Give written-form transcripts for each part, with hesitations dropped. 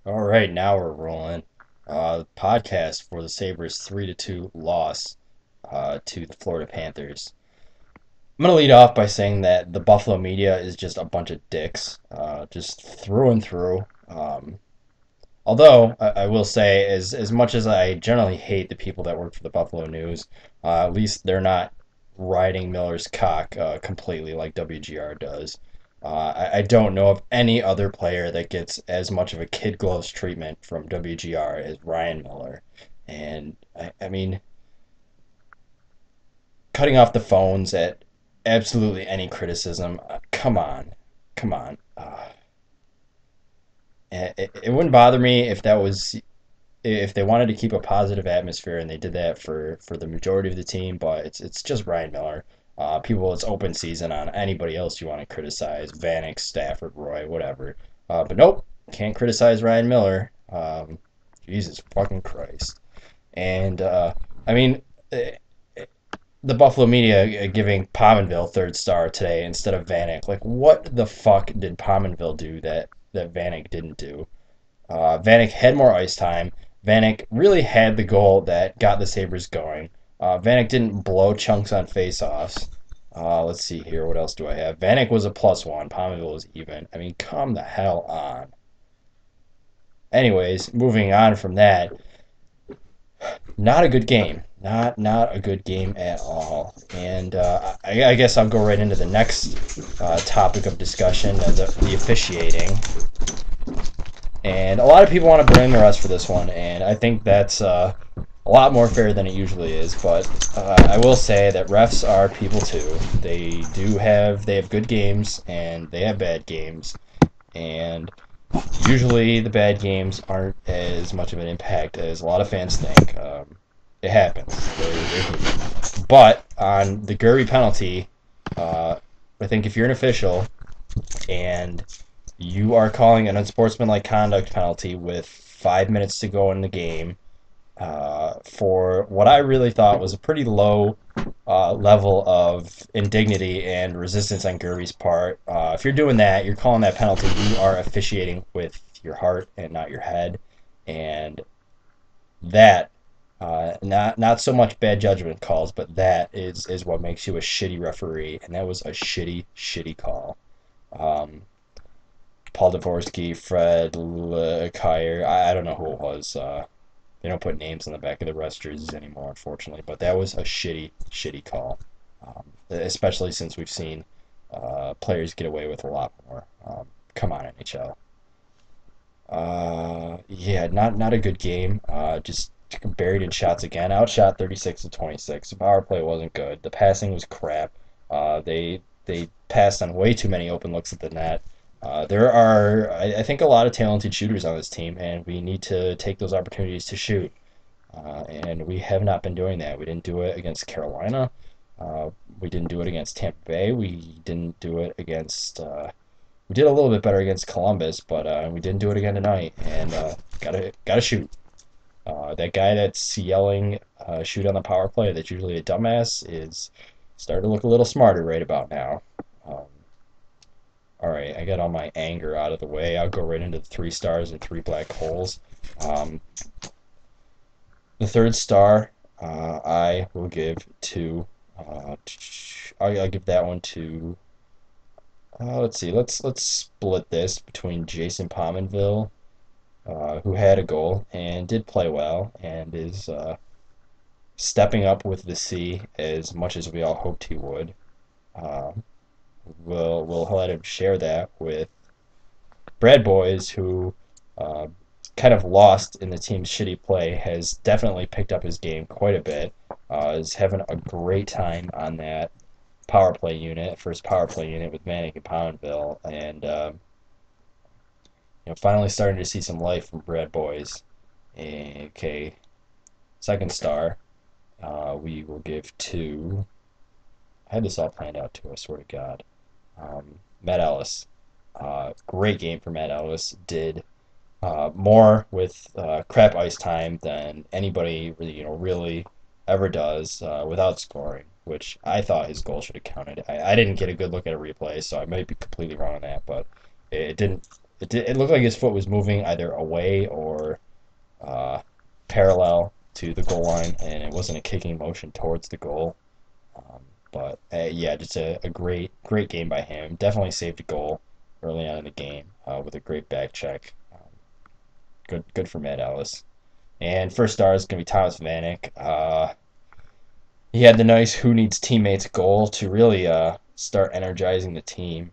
All right, now we're rolling. Podcast for the Sabres 3-2 loss to the Florida Panthers. I'm gonna lead off by saying that the Buffalo media is just a bunch of dicks, just through and through. Although I will say, as much as I generally hate the people that work for the Buffalo News, at least they're not riding Miller's cock completely like WGR does. I don't know of any other player that gets as much of a kid gloves treatment from WGR as Ryan Miller. And I mean, cutting off the phones at absolutely any criticism, come on, come on. It wouldn't bother me if they wanted to keep a positive atmosphere and they did that for the majority of the team, but it's just Ryan Miller. People, it's open season on anybody else you want to criticize, Vanek, Stafford, Roy, whatever. But nope, can't criticize Ryan Miller. Jesus fucking Christ. And I mean, eh, the Buffalo media giving Pominville third star today instead of Vanek. Like, what the fuck did Pominville do that Vanek didn't do? Vanek had more ice time. Vanek really had the goal that got the Sabres going. Vanek didn't blow chunks on faceoffs. Let's see here. What else do I have? Vanek was a +1. Pominville was even. I mean, come the hell on. Anyways, moving on from that, not a good game. Not a good game at all. And I guess I'll go right into the next topic of discussion, the officiating. And a lot of people want to blame the refs for this one, and I think that's a lot more fair than it usually is. But I will say that refs are people too. They have good games and they have bad games, and usually the bad games aren't as much of an impact as a lot of fans think. It happens. But on the Gurry penalty, I think if you're an official and you are calling an unsportsmanlike conduct penalty with 5 minutes to go in the game for what I really thought was a pretty low level of indignity and resistance on Gervie's part. If you're doing that, you're calling that penalty, you are officiating with your heart and not your head. And that, not so much bad judgment calls, but that is what makes you a shitty referee. And that was a shitty call. Um, Paul Dvorsky, Fred Kyer. I don't know who it was. They don't put names on the back of the rest jerseys anymore, unfortunately. But that was a shitty call, especially since we've seen players get away with a lot more. Come on, NHL. Yeah, not a good game. Just buried in shots again. Outshot 36-26. The power play wasn't good. The passing was crap. They passed on way too many open looks at the net. There are, I think, a lot of talented shooters on this team, and we need to take those opportunities to shoot. And we have not been doing that. We didn't do it against Carolina. We didn't do it against Tampa Bay. We didn't do it against. We did a little bit better against Columbus, but we didn't do it again tonight. And gotta shoot. That guy that's yelling "shoot on the power play" that's usually a dumbass is starting to look a little smarter right about now. Um, all right, I got all my anger out of the way. I'll go right into the 3 stars and 3 black holes. Um, the third star, I will give to. I'll give that one to. Let's see. Let's split this between Jason Pominville, who had a goal and did play well, and is stepping up with the C as much as we all hoped he would. Um, we'll let him share that with Brad Boys, who uh, kind of lost in the team's shitty play, has definitely picked up his game quite a bit. Is having a great time on that power play unit, first power play unit with Manic and Poundville, and finally starting to see some life from Brad Boys. Okay, second star, we will give to. I had this all planned out too. I swear to God. Matt Ellis. Great game for Matt Ellis. Did more with crap ice time than anybody really ever does without scoring, which I thought his goal should have counted. I didn't get a good look at a replay, so I might be completely wrong on that, but it didn't it looked like his foot was moving either away or uh, parallel to the goal line, and it wasn't a kicking motion towards the goal. Um, but yeah, just a great game by him. Definitely saved a goal early on in the game with a great back check. Good for Matt Ellis. And first star is going to be Thomas Vanek. He had the nice "who needs teammates" goal to really start energizing the team.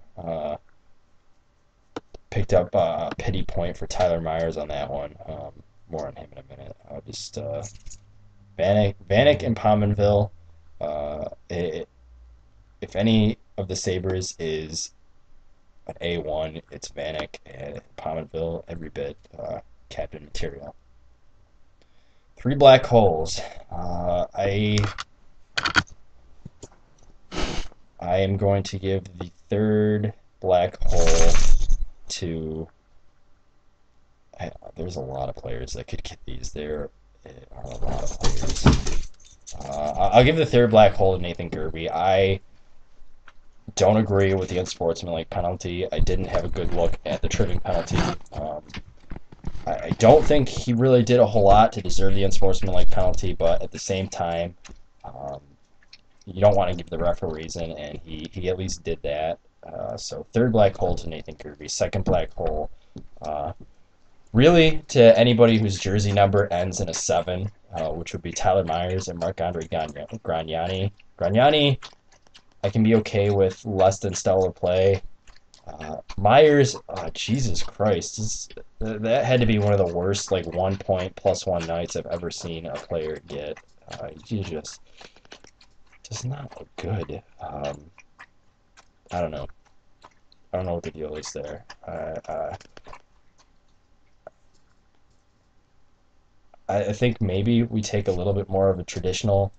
Picked up a pity point for Tyler Myers on that one. More on him in a minute. Vanek and Pominville. If any of the Sabres is an A1, it's Vanek, and Pominville every bit captain material. Three black holes. I am going to give the third black hole to. There's a lot of players that could get these. There are a lot of players. I'll give the third black hole to Nathan Gerbe. I don't agree with the unsportsmanlike penalty. I didn't have a good look at the tripping penalty. I don't think he really did a whole lot to deserve the unsportsmanlike penalty, but at the same time, um, you don't want to give the ref a reason, and he at least did that. So third black hole to Nathan Gerbe. Second black hole, really to anybody whose jersey number ends in a 7, which would be Tyler Myers and Marc-Andre Grignani. Grignani, I can be okay with less than stellar play. Myers, Jesus Christ, that had to be one of the worst like 1 point +1 nights I've ever seen a player get. He just does not look good. I don't know. I don't know what the deal is there. I think maybe we take a little bit more of a traditional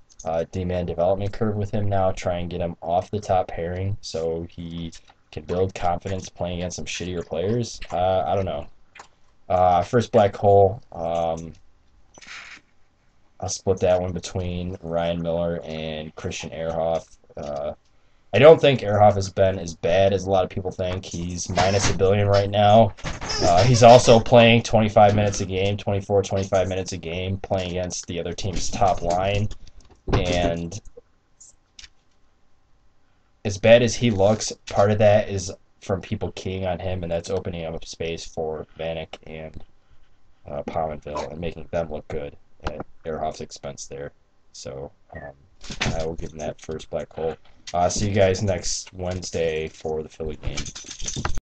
D-man development curve with him now, try and get him off the top pairing so he can build confidence playing against some shittier players. I don't know. First black hole, I'll split that one between Ryan Miller and Christian Ehrhoff. I don't think Ehrhoff has been as bad as a lot of people think. He's minus $1 billion right now. He's also playing 25 minutes a game, 24, 25 minutes a game, playing against the other team's top line. And as bad as he looks, part of that is from people keying on him, and that's opening up space for Vanek and Pominville and making them look good at Ehrhoff's expense there. So I will give him that first black hole. See you guys next Wednesday for the Philly game.